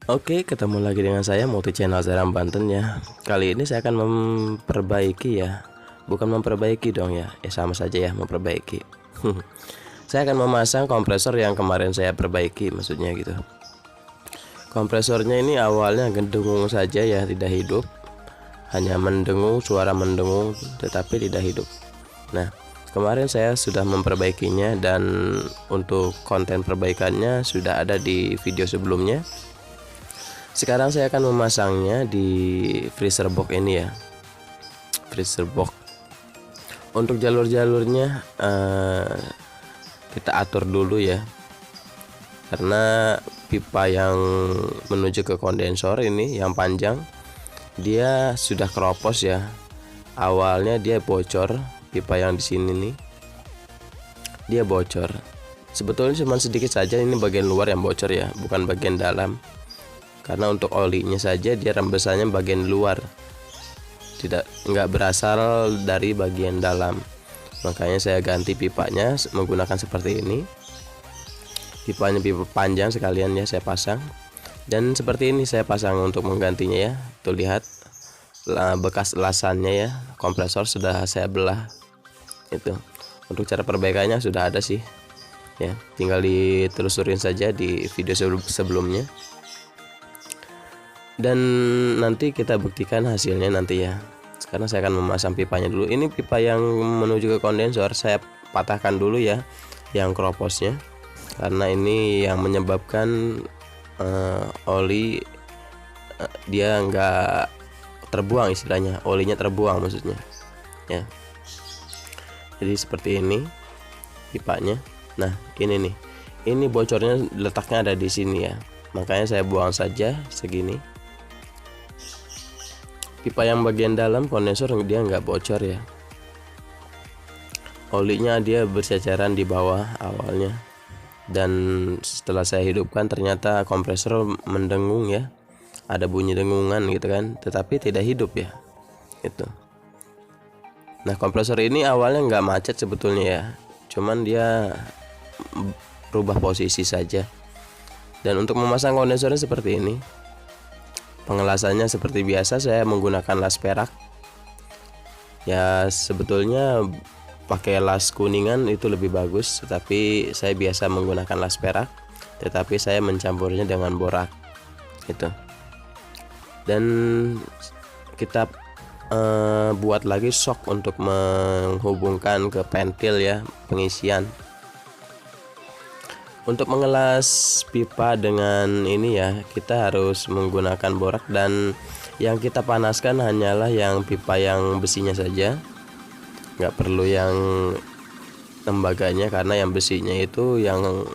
Oke, ketemu lagi dengan saya Multi Channel Seram Banten ya. Kali ini saya akan memperbaiki ya. Bukan memperbaiki dong ya. Sama saja ya memperbaiki. Saya akan memasang kompresor yang kemarin saya perbaiki, maksudnya gitu. Kompresornya ini awalnya dengung saja ya, tidak hidup. Hanya mendengung, suara mendengung tetapi tidak hidup. Nah, kemarin saya sudah memperbaikinya dan untuk konten perbaikannya sudah ada di video sebelumnya. Sekarang saya akan memasangnya di freezer box ini ya, freezer box. Untuk jalur-jalurnya kita atur dulu ya, karena pipa yang menuju ke kondensor ini yang panjang dia sudah keropos ya. Awalnya dia bocor, pipa yang di sini nih dia bocor. Sebetulnya cuma sedikit saja, ini bagian luar yang bocor ya, bukan bagian dalam. Karena untuk olinya saja dia rembesannya bagian luar, nggak berasal dari bagian dalam. Makanya saya ganti pipanya menggunakan seperti ini. Pipanya pipa panjang sekalian ya saya pasang. Dan seperti ini saya pasang untuk menggantinya ya. Tuh lihat bekas elasannya ya. Kompresor sudah saya belah. Itu. Untuk cara perbaikannya sudah ada sih. Ya, tinggal ditelusurin saja di video sebelumnya. Dan nanti kita buktikan hasilnya nanti ya. Sekarang saya akan memasang pipanya dulu. Ini pipa yang menuju ke kondensor saya patahkan dulu ya, yang keroposnya, karena ini yang menyebabkan oli dia nggak terbuang, istilahnya olinya terbuang maksudnya ya. Jadi seperti ini pipanya. Nah ini nih, ini bocornya letaknya ada di sini ya, makanya saya buang saja segini. Pipa yang bagian dalam kondensor dia nggak bocor ya, olinya dia berceceran di bawah awalnya. Dan setelah saya hidupkan ternyata kompresor mendengung ya, ada bunyi dengungan gitu kan, tetapi tidak hidup ya itu. Nah kompresor ini awalnya nggak macet sebetulnya ya, cuman dia berubah posisi saja. Dan untuk memasang kondensornya seperti ini. Pengelasannya seperti biasa, saya menggunakan las perak ya. Sebetulnya pakai las kuningan itu lebih bagus, tetapi saya biasa menggunakan las perak, tetapi saya mencampurnya dengan borak itu. Dan kita buat lagi sok untuk menghubungkan ke pentil ya, pengisian. Untuk mengelas pipa dengan ini ya, kita harus menggunakan borak, dan yang kita panaskan hanyalah yang pipa yang besinya saja, nggak perlu yang tembaganya, karena yang besinya itu yang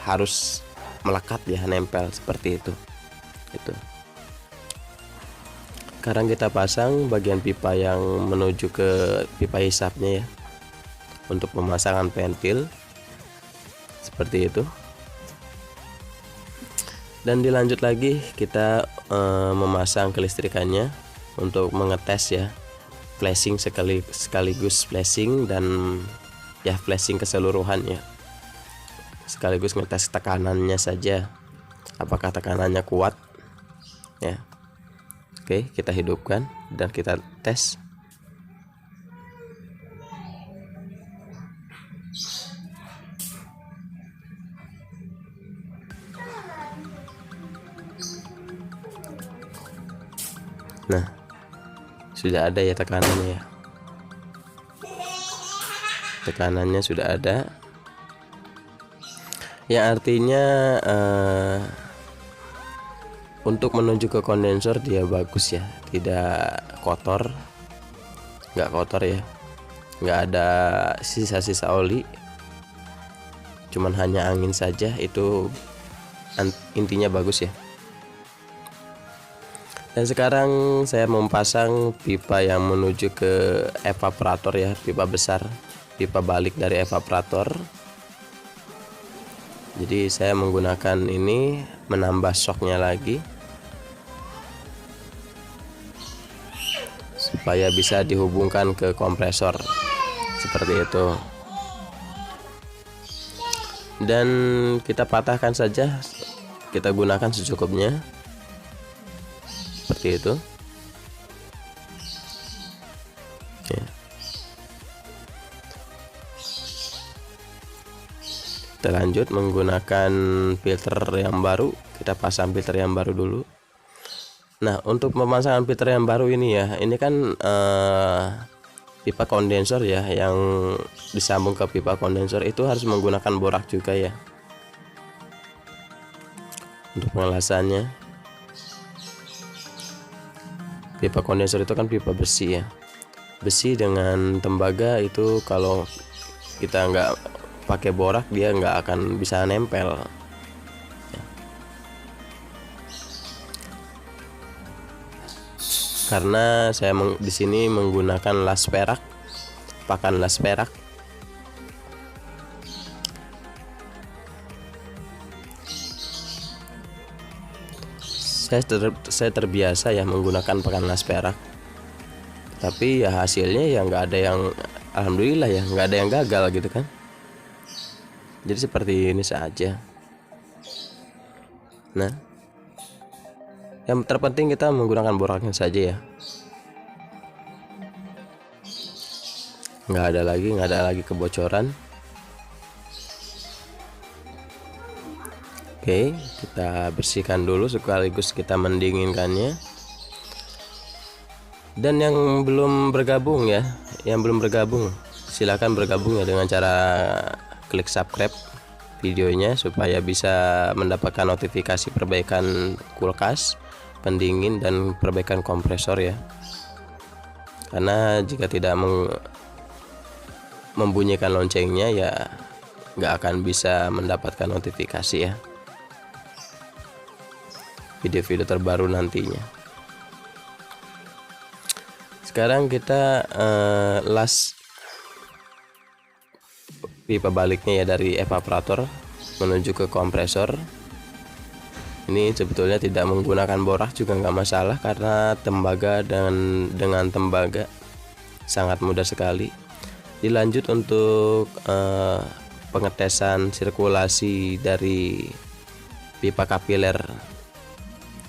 harus melekat ya, nempel seperti itu. Sekarang kita pasang bagian pipa yang menuju ke pipa hisapnya ya, untuk pemasangan pentil seperti itu. Dan dilanjut lagi kita memasang kelistrikannya untuk mengetes ya, flashing sekaligus flashing dan ya flashing keseluruhan ya, sekaligus ngetes tekanannya saja, apakah tekanannya kuat ya. Oke, kita hidupkan dan kita tes. Nah, sudah ada ya tekanannya ya. Tekanannya sudah ada. Yang artinya untuk menuju ke kondensor dia bagus ya, tidak kotor, nggak kotor ya, nggak ada sisa-sisa oli, cuman hanya angin saja. Itu intinya bagus ya. Dan sekarang saya memasang pipa yang menuju ke evaporator ya, pipa besar, pipa balik dari evaporator. Jadi saya menggunakan ini menambah shocknya lagi supaya bisa dihubungkan ke kompresor seperti itu. Dan kita patahkan saja kita gunakan secukupnya seperti itu ya. Kita lanjut menggunakan filter yang baru, kita pasang filter yang baru dulu. Nah, untuk pemasangan filter yang baru ini ya, ini kan pipa kondensor ya, yang disambung ke pipa kondensor itu harus menggunakan borak juga ya untuk pengelasannya. Pipa kondensor itu kan pipa besi ya, besi dengan tembaga itu kalau kita nggak pakai borak dia nggak akan bisa nempel ya. Karena saya di sini menggunakan las perak, pakan las perak. Saya terbiasa ya menggunakan pakan las perak, tapi ya hasilnya ya nggak ada yang, alhamdulillah ya nggak ada yang gagal gitu kan. Jadi seperti ini saja. Nah, yang terpenting kita menggunakan boraknya saja ya. Nggak ada lagi kebocoran. Oke, kita bersihkan dulu sekaligus kita mendinginkannya. Dan yang belum bergabung ya, silakan bergabung ya dengan cara klik subscribe videonya supaya bisa mendapatkan notifikasi perbaikan kulkas, pendingin, dan perbaikan kompresor ya. Karena jika tidak membunyikan loncengnya ya nggak akan bisa mendapatkan notifikasi ya video-video terbaru nantinya. Sekarang kita las pipa baliknya ya dari evaporator menuju ke kompresor. Ini sebetulnya tidak menggunakan borak juga nggak masalah karena tembaga dengan tembaga sangat mudah sekali. Dilanjut untuk pengetesan sirkulasi dari pipa kapiler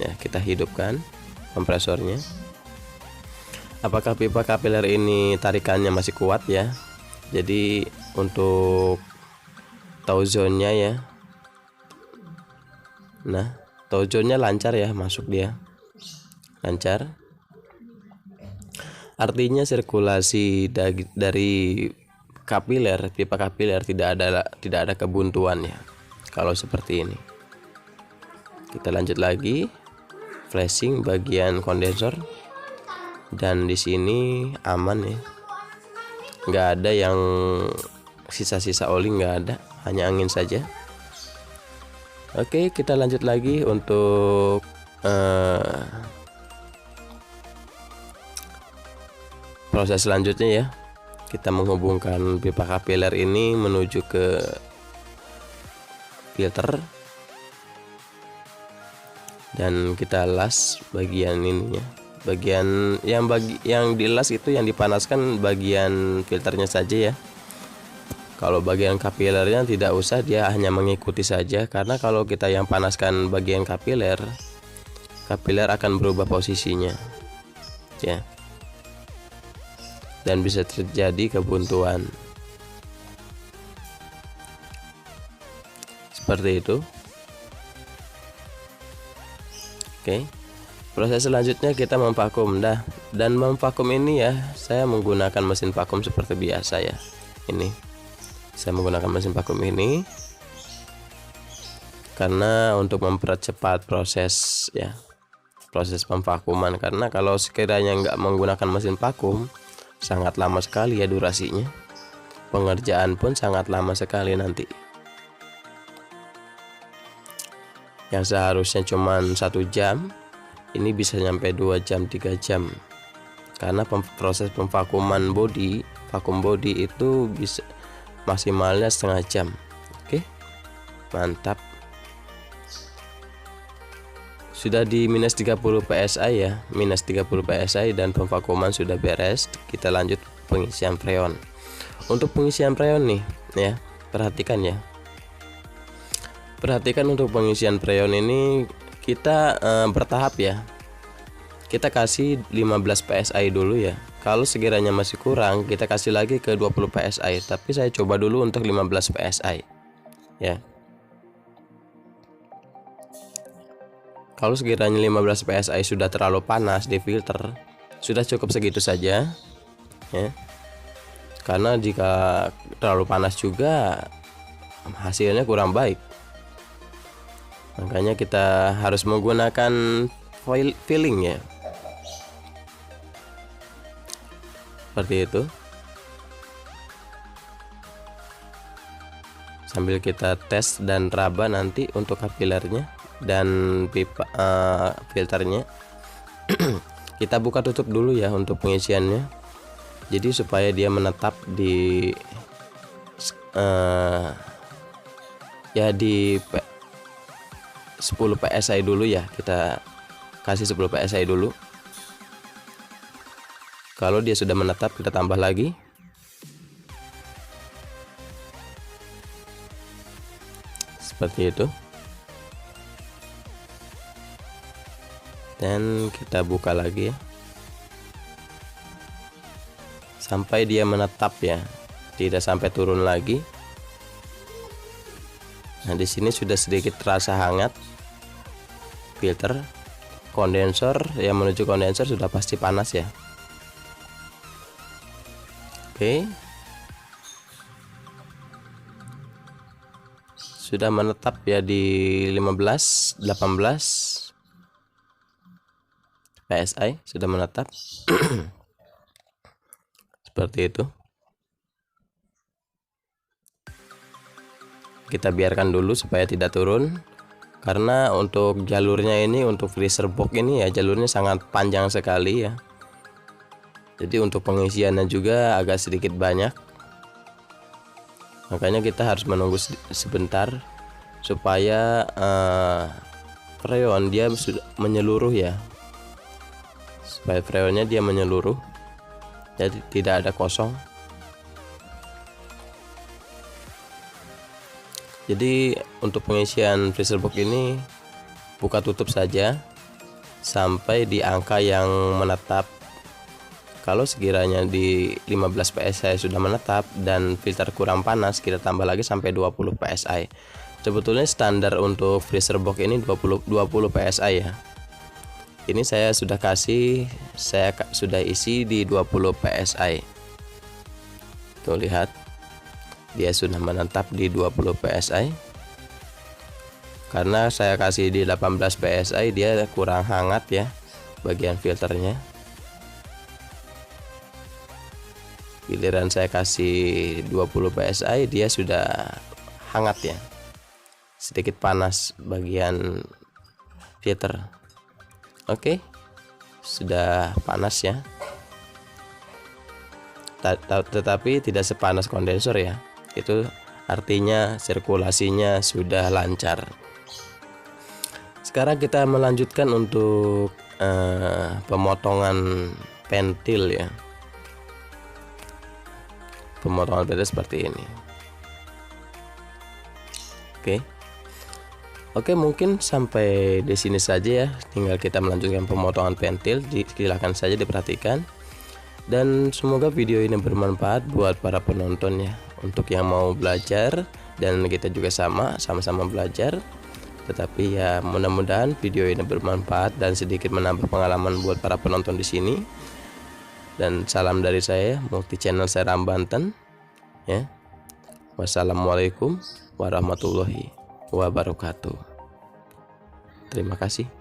ya, kita hidupkan kompresornya. Apakah pipa kapiler ini tarikannya masih kuat ya? Jadi untuk toe zone-nya ya, nah toe zone-nya lancar ya, masuk dia lancar, artinya sirkulasi dari kapiler, pipa kapiler tidak ada kebuntuan ya kalau seperti ini. Kita lanjut lagi flashing bagian kondensor, dan di sini aman ya, nggak ada yang sisa-sisa oli, nggak ada, hanya angin saja. Oke, kita lanjut lagi untuk proses selanjutnya ya. Kita menghubungkan pipa kapiler ini menuju ke filter dan kita las bagian ininya. Bagian yang dilas itu yang dipanaskan bagian filternya saja ya. Kalau bagian kapilernya tidak usah, dia hanya mengikuti saja, karena kalau kita yang panaskan bagian kapiler akan berubah posisinya ya, dan bisa terjadi kebuntuan seperti itu. Oke, proses selanjutnya kita memvakum dan memvakum ini ya, saya menggunakan mesin vakum seperti biasa ya. Ini saya menggunakan mesin vakum ini karena untuk mempercepat proses ya, proses pemvakuman. Karena kalau sekiranya nggak menggunakan mesin vakum sangat lama sekali ya durasinya, pengerjaan pun sangat lama sekali nanti. Yang seharusnya cuma 1 jam ini bisa nyampe 2 jam 3 jam, karena proses pemvakuman vakum body itu bisa maksimalnya setengah jam. Oke, mantap. Sudah di minus 30 psi ya, minus 30 psi, dan pemvakuman sudah beres. Kita lanjut pengisian freon. Untuk pengisian freon nih ya, perhatikan ya, Perhatikan untuk pengisian freon ini kita bertahap ya. Kita kasih 15 PSI dulu ya. Kalau sekiranya masih kurang, kita kasih lagi ke 20 PSI. Tapi saya coba dulu untuk 15 PSI ya. Kalau sekiranya 15 PSI sudah terlalu panas di filter, sudah cukup segitu saja ya. Karena jika terlalu panas juga hasilnya kurang baik. Makanya kita harus menggunakan filling ya. Seperti itu. Sambil kita tes dan raba nanti untuk kapilernya dan pipa filternya. Kita buka tutup dulu ya untuk pengisiannya. Jadi supaya dia menetap di ya di 10 PSI dulu ya. Kita kasih 10 PSI dulu. Kalau dia sudah menetap, kita tambah lagi. Seperti itu. Dan kita buka lagi ya. Sampai dia menetap ya. Tidak sampai turun lagi. Nah, di sini sudah sedikit terasa hangat. Filter, kondensor yang menuju kondensor sudah pasti panas ya. Oke. Sudah menetap ya di 15, 18 PSI sudah menetap. Seperti itu. Kita biarkan dulu supaya tidak turun. Karena untuk jalurnya ini, untuk freezer box ini ya, jalurnya sangat panjang sekali ya. Jadi untuk pengisiannya juga agak sedikit banyak. Makanya kita harus menunggu sebentar supaya freon dia sudah menyeluruh ya. Supaya freonnya dia menyeluruh. Jadi tidak ada kosong. Jadi untuk pengisian freezer box ini buka tutup saja sampai di angka yang menetap. Kalau sekiranya di 15 PSI sudah menetap dan filter kurang panas, kita tambah lagi sampai 20 PSI. Sebetulnya standar untuk freezer box ini 20 PSI ya. Ini saya sudah isi di 20 PSI. Tuh lihat. Dia sudah menetap di 20 PSI. Karena saya kasih di 18 PSI dia kurang hangat ya bagian filternya. Giliran saya kasih 20 PSI dia sudah hangat ya. Sedikit panas bagian filter. Oke. Sudah panas ya. Tetapi tidak sepanas kondensor ya. Itu artinya sirkulasinya sudah lancar. Sekarang kita melanjutkan untuk pemotongan pentil ya. Pemotongan pentil seperti ini. Oke, mungkin sampai di sini saja ya. Tinggal kita melanjutkan pemotongan pentil. Silakan saja diperhatikan. Dan semoga video ini bermanfaat buat para penonton ya. Untuk yang mau belajar dan kita juga sama-sama belajar. Tetapi ya mudah-mudahan video ini bermanfaat dan sedikit menambah pengalaman buat para penonton di sini. Dan salam dari saya, Multi Channel Seram Banten ya. Wassalamualaikum warahmatullahi wabarakatuh. Terima kasih.